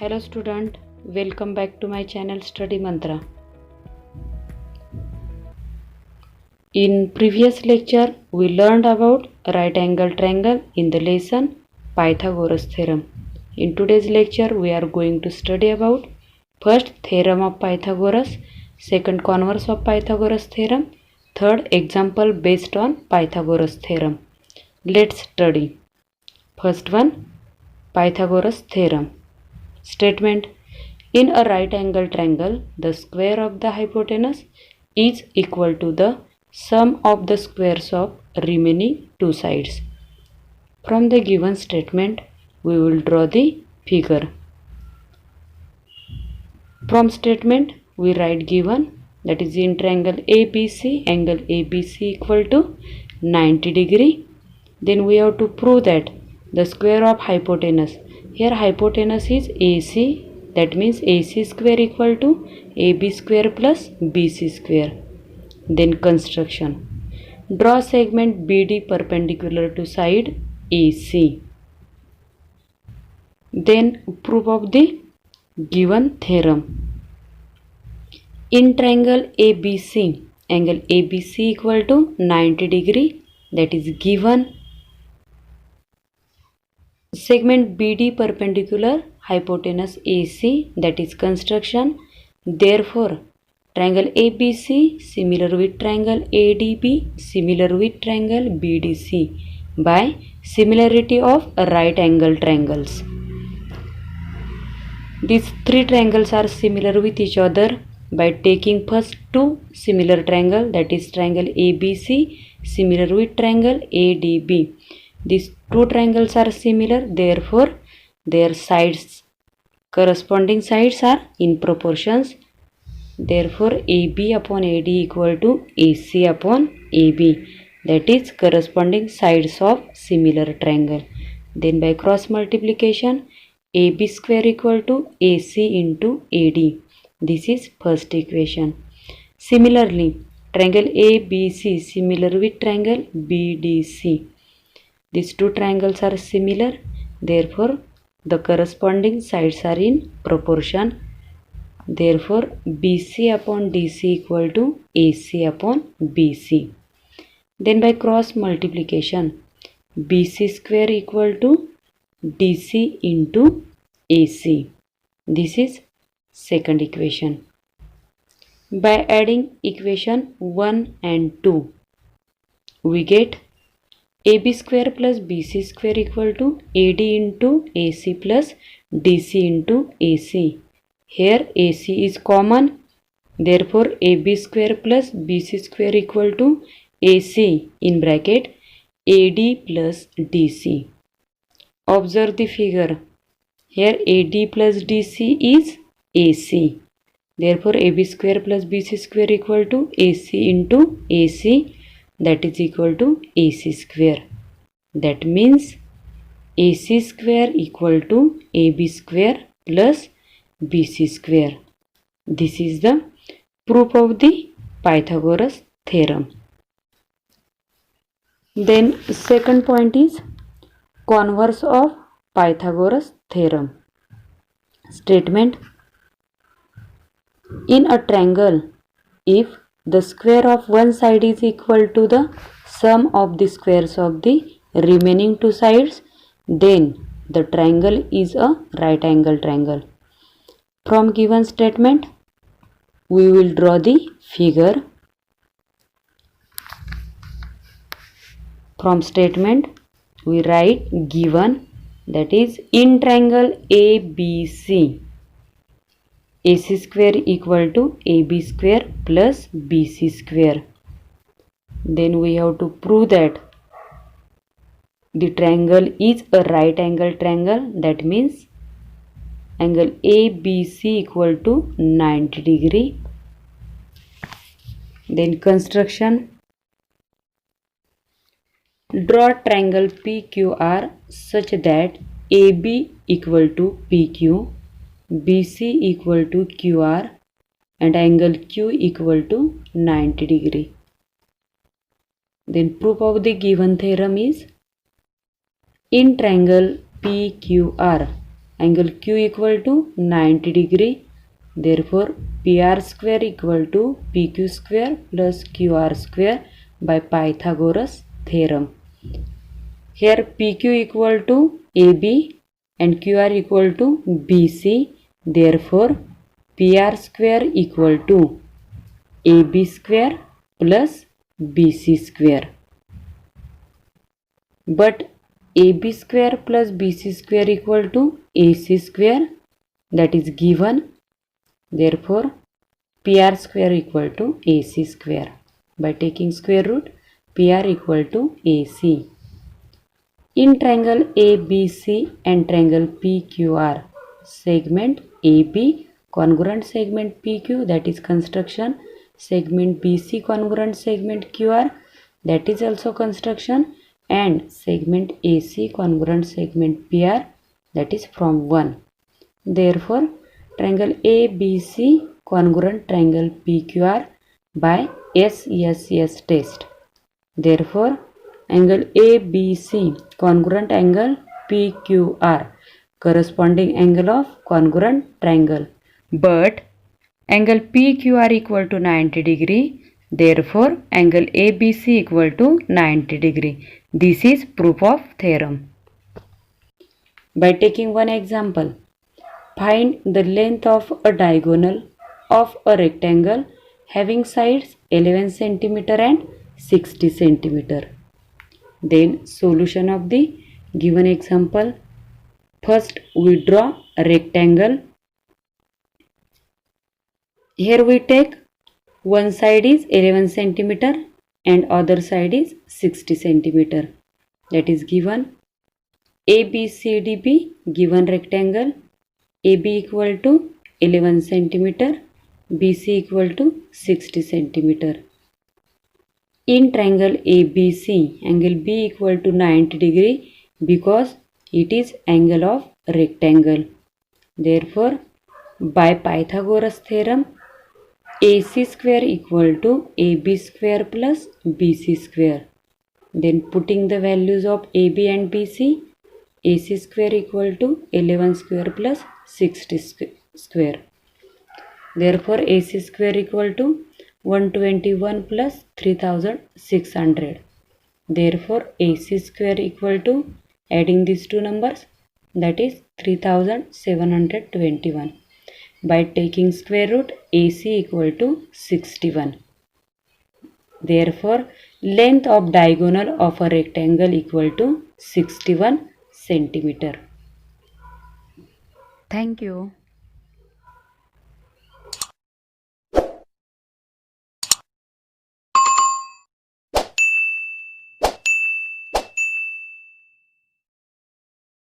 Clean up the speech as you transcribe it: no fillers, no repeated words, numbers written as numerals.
Hello student, welcome back to my channel Study Mantra. In previous lecture, we learned about right angle triangle in the lesson Pythagoras theorem. In today's lecture, we are going to study about first theorem of Pythagoras, second converse of Pythagoras theorem, third example based on Pythagoras theorem. Let's study. First one, Pythagoras theorem. Statement: in a right angle triangle, the square of the hypotenuse is equal to the sum of the squares of remaining two sides. From the given statement, we will draw the figure. From statement, we write given, that is in triangle ABC, angle ABC equal to 90 degree. Then we have to prove that the square of hypotenuse, here hypotenuse is AC, that means AC square equal to AB square plus BC square. Then construction. Draw segment BD perpendicular to side AC. Then proof of the given theorem. In triangle ABC, angle ABC equal to 90 degree, that is given. Segment BD perpendicular hypotenuse AC, that is construction. Therefore, triangle ABC similar with triangle ADB similar with triangle BDC by similarity of right angle triangles. These three triangles are similar with each other by taking first two similar triangle, that is triangle ABC similar with triangle ADB. These two triangles are similar, therefore their sides, corresponding sides are in proportions. Therefore AB upon AD equal to AC upon AB, that is corresponding sides of similar triangle. Then by cross multiplication, AB square equal to AC into AD. This is first equation. Similarly, triangle ABC similar with triangle BDC. These two triangles are similar, therefore the corresponding sides are in proportion. Therefore BC upon DC equal to AC upon BC. Then by cross multiplication, BC square equal to DC into AC. This is second equation. By adding equation 1 and 2, we get AB square plus BC square equal to AD into AC plus DC into AC. Here AC is common, therefore AB square plus BC square equal to AC in bracket AD plus DC. Observe the figure. Here AD plus DC is AC. Therefore AB square plus BC square equal to AC into AC, that is equal to AC square. That means AC square equal to AB square plus BC square. This is the proof of the Pythagoras theorem. Then second point is converse of Pythagoras theorem. Statement: in a triangle, if the square of one side is equal to the sum of the squares of the remaining two sides, then the triangle is a right angle triangle. From given statement, we will draw the figure. From statement, we write given, that is in triangle ABC, AC square equal to AB square plus BC square. Then we have to prove that the triangle is a right angle triangle, that means angle ABC equal to 90 degree. Then construction. Draw triangle PQR such that AB equal to PQ, BC equal to QR and angle Q equal to 90 degree. Then proof of the given theorem is in triangle PQR, angle Q equal to 90 degree. Therefore, PR square equal to PQ square plus QR square by Pythagoras theorem. Here PQ equal to AB and QR equal to BC. Therefore, PR square equal to AB square plus BC square. But AB square plus BC square equal to AC square, that is given. Therefore, PR square equal to AC square. By taking square root, PR equal to AC. In triangle ABC and triangle PQR, segment AB congruent segment PQ, that is construction, segment BC congruent segment QR, that is also construction, and segment AC congruent segment PR, that is from 1. Therefore, triangle ABC congruent triangle PQR by SSS test. Therefore, angle ABC congruent angle PQR corresponding angle of congruent triangle. But angle PQR equal to 90 degree. Therefore, angle ABC equal to 90 degree. This is proof of theorem. By taking one example, find the length of a diagonal of a rectangle having sides 11 cm and 60 cm. Then solution of the given example. First we draw a rectangle. Here we take one side is 11 cm and other side is 60 cm. That is given ABCDB given rectangle. AB equal to 11 cm, BC equal to 60 cm. In triangle ABC, angle B equal to 90 degree because it is angle of rectangle. Therefore, by Pythagoras theorem, AC square equal to AB square plus BC square. Then putting the values of AB and BC, AC square equal to 11 square plus 60 square. Therefore, AC square equal to 121 plus 3600. Therefore, AC square equal to, adding these two numbers, that is 3721. By taking square root, AC equal to 61. Therefore, length of diagonal of a rectangle equal to 61 centimeter. Thank you.